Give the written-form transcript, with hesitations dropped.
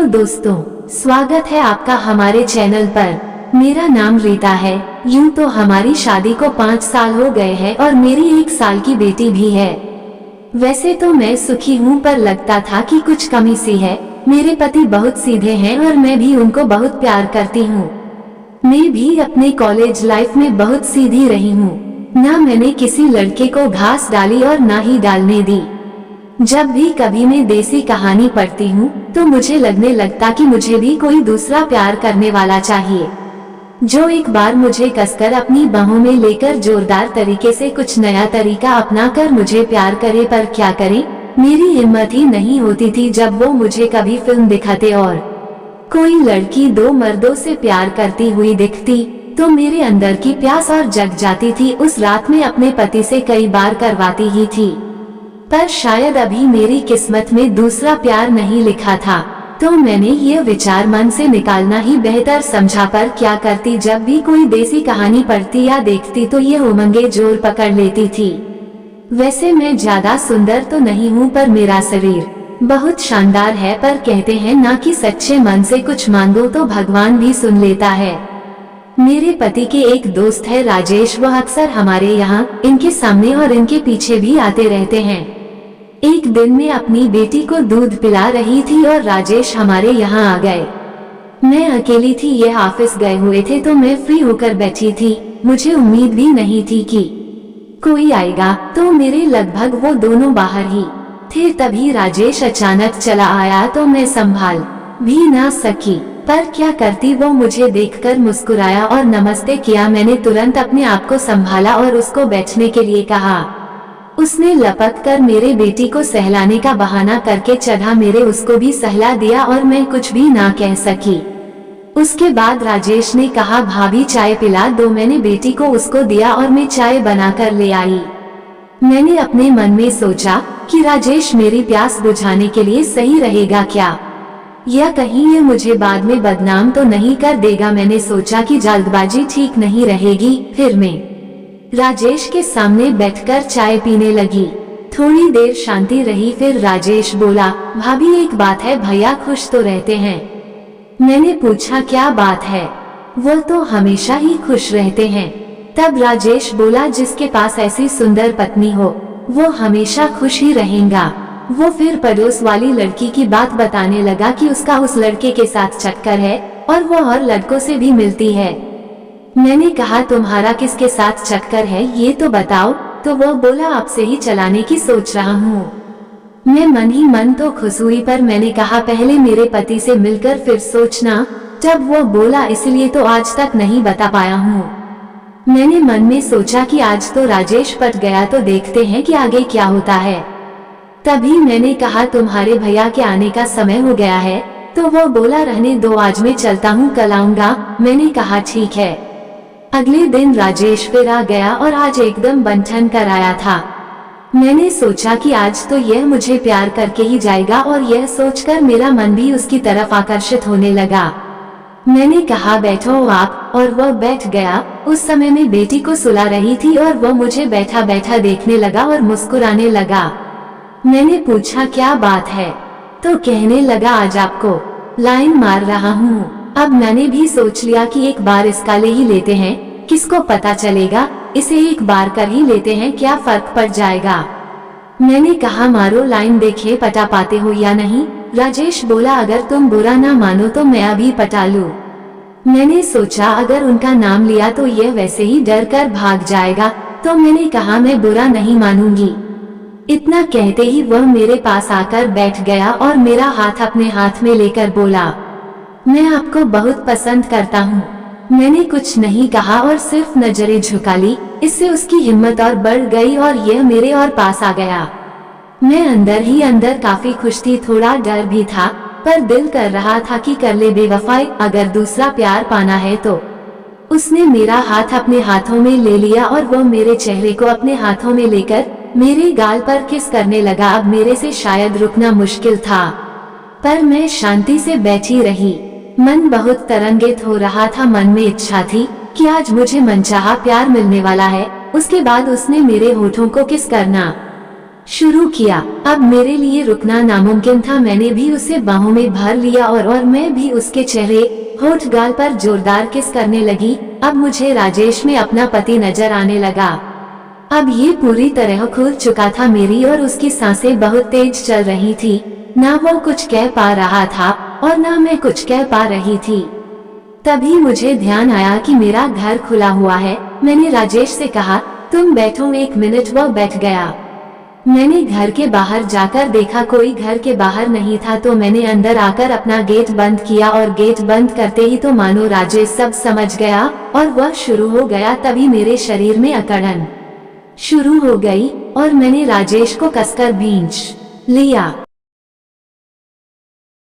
दोस्तों, स्वागत है आपका हमारे चैनल पर। मेरा नाम रीता है। यूं तो हमारी शादी को 5 साल हो गए हैं और मेरी 1 साल की बेटी भी है। वैसे तो मैं सुखी हूँ, पर लगता था कि कुछ कमी सी है। मेरे पति बहुत सीधे हैं और मैं भी उनको बहुत प्यार करती हूँ। मैं भी अपने कॉलेज लाइफ में बहुत सीधी रही हूँ। ना मैंने किसी लड़के को घास डाली और ना ही डालने दी। जब भी कभी मैं देसी कहानी पढ़ती हूँ तो मुझे लगने लगता कि मुझे भी कोई दूसरा प्यार करने वाला चाहिए, जो एक बार मुझे कसकर अपनी बाहों में लेकर जोरदार तरीके से कुछ नया तरीका अपनाकर मुझे प्यार करे। पर क्या करें, मेरी हिम्मत ही नहीं होती थी जब वो मुझे कभी फिल्म दिखाते और कोई लड़की 2 मर्दों से प्यार करती हुई दिखती तो मेरे अंदर की प्यास और जग जाती थी। उस रात में अपने पति से कई बार करवाती ही थी, पर शायद अभी मेरी किस्मत में दूसरा प्यार नहीं लिखा था, तो मैंने ये विचार मन से निकालना ही बेहतर समझा। पर क्या करती, जब भी कोई देसी कहानी पढ़ती या देखती तो ये उमंगे जोर पकड़ लेती थी। वैसे मैं ज्यादा सुंदर तो नहीं हूँ, पर मेरा शरीर बहुत शानदार है। पर कहते हैं ना कि सच्चे मन से कुछ मांगो तो भगवान भी सुन लेता है। मेरे पति के एक दोस्त है राजेश, वो अक्सर हमारे यहाँ इनके सामने और इनके पीछे भी आते रहते हैं। एक दिन मैं अपनी बेटी को दूध पिला रही थी और राजेश हमारे यहाँ आ गए। मैं अकेली थी, ये ऑफिस गए हुए थे, तो मैं फ्री होकर बैठी थी। मुझे उम्मीद भी नहीं थी कि कोई आएगा, तो मेरे लगभग वो दोनों बाहर ही थे। तभी राजेश अचानक चला आया तो मैं संभाल भी ना सकी। पर क्या करती, वो मुझे देखकर मुस्कुराया और नमस्ते किया। मैंने तुरंत अपने आप को संभाला और उसको बैठने के लिए कहा। उसने लपक कर मेरे बेटी को सहलाने का बहाना करके चढ़ा। मेरे उसको भी सहला दिया और मैं कुछ भी ना कह सकी। उसके बाद राजेश ने कहा, भाभी चाय पिला दो। मैंने बेटी को उसको दिया और मैं चाय बनाकर ले आई। मैंने अपने मन में सोचा कि राजेश मेरी प्यास बुझाने के लिए सही रहेगा क्या, या कहीं ये मुझे बाद में बदनाम तो नहीं कर देगा। मैंने सोचा कि जल्दबाजी ठीक नहीं रहेगी। फिर मैं राजेश के सामने बैठकर चाय पीने लगी। थोड़ी देर शांति रही, फिर राजेश बोला, भाभी एक बात है, भैया खुश तो रहते हैं। मैंने पूछा, क्या बात है? वो तो हमेशा ही खुश रहते हैं। तब राजेश बोला, जिसके पास ऐसी सुंदर पत्नी हो वो हमेशा खुश ही रहेगा। वो फिर पड़ोस वाली लड़की की बात बताने लगा कि उसका उस लड़के के साथ चक्कर है और वो और लड़कों से भी मिलती है। मैंने कहा, तुम्हारा किसके साथ चक्कर है ये तो बताओ। तो वो बोला, आपसे ही चलाने की सोच रहा हूँ। मैं मन ही मन तो खुश हुई, पर मैंने कहा, पहले मेरे पति से मिलकर फिर सोचना। जब वो बोला, इसलिए तो आज तक नहीं बता पाया हूँ। मैंने मन में सोचा कि आज तो राजेश पट गया, तो देखते हैं कि आगे क्या होता है। तभी मैंने कहा, तुम्हारे भैया के आने का समय हो गया है। तो वो बोला, रहने दो, आज मैं चलता हूँ, कल आऊंगा। मैंने कहा, ठीक है। अगले दिन राजेश फिर आ गया और आज एकदम बंठन कर आया था। मैंने सोचा कि आज तो यह मुझे प्यार करके ही जाएगा, और यह सोचकर मेरा मन भी उसकी तरफ आकर्षित होने लगा। मैंने कहा, बैठो आप, और वह बैठ गया। उस समय मैं बेटी को सुला रही थी और वह मुझे बैठा बैठा देखने लगा और मुस्कुराने लगा। मैंने पूछा, क्या बात है? तो कहने लगा, आज आपको लाइन मार रहा हूँ। अब मैंने भी सोच लिया कि एक बार इसका ले ही लेते हैं, किसको पता चलेगा, इसे एक बार कर ही लेते हैं, क्या फर्क पड़ जाएगा। मैंने कहा, मारो लाइन, देखे पटा पाते हो या नहीं। राजेश बोला, अगर तुम बुरा ना मानो तो मैं अभी पटा लूं। मैंने सोचा अगर उनका नाम लिया तो यह वैसे ही डर कर भाग जाएगा, तो मैंने कहा, मैं बुरा नहीं मानूंगी। इतना कहते ही वह मेरे पास आकर बैठ गया और मेरा हाथ अपने हाथ में लेकर बोला, मैं आपको बहुत पसंद करता हूँ। मैंने कुछ नहीं कहा और सिर्फ नजरें झुका ली। इससे उसकी हिम्मत और बढ़ गई और यह मेरे और पास आ गया। मैं अंदर ही अंदर काफी खुश थी, थोड़ा डर भी था, पर दिल कर रहा था कि कर ले बेवफाई, अगर दूसरा प्यार पाना है तो। उसने मेरा हाथ अपने हाथों में ले लिया और वह मेरे चेहरे को अपने हाथों में लेकर मेरे गाल पर किस करने लगा। अब मेरे से शायद रुकना मुश्किल था, पर मैं शांति से बैठी रही। मन बहुत तरंगित हो रहा था। मन में इच्छा थी कि आज मुझे मनचाहा प्यार मिलने वाला है। उसके बाद उसने मेरे होठों को किस करना शुरू किया। अब मेरे लिए रुकना नामुमकिन था। मैंने भी उसे बाहों में भर लिया और मैं भी उसके चेहरे, होठ, गाल पर जोरदार किस करने लगी। अब मुझे राजेश में अपना पति नजर आने लगा। अब ये पूरी तरह खुल चुका था। मेरी और उसकी सांसें बहुत तेज चल रही थी। ना वो कुछ कह पा रहा था और ना मैं कुछ कह पा रही थी। तभी मुझे ध्यान आया कि मेरा घर खुला हुआ है। मैंने राजेश से कहा, तुम बैठो 1 मिनट। वो बैठ गया। मैंने घर के बाहर जाकर देखा, कोई घर के बाहर नहीं था। तो मैंने अंदर आकर अपना गेट बंद किया और गेट बंद करते ही तो मानो राजेश सब समझ गया और वह शुरू हो गया। तभी मेरे शरीर में अकड़न शुरू हो गई और मैंने राजेश को कसकर भींच लिया।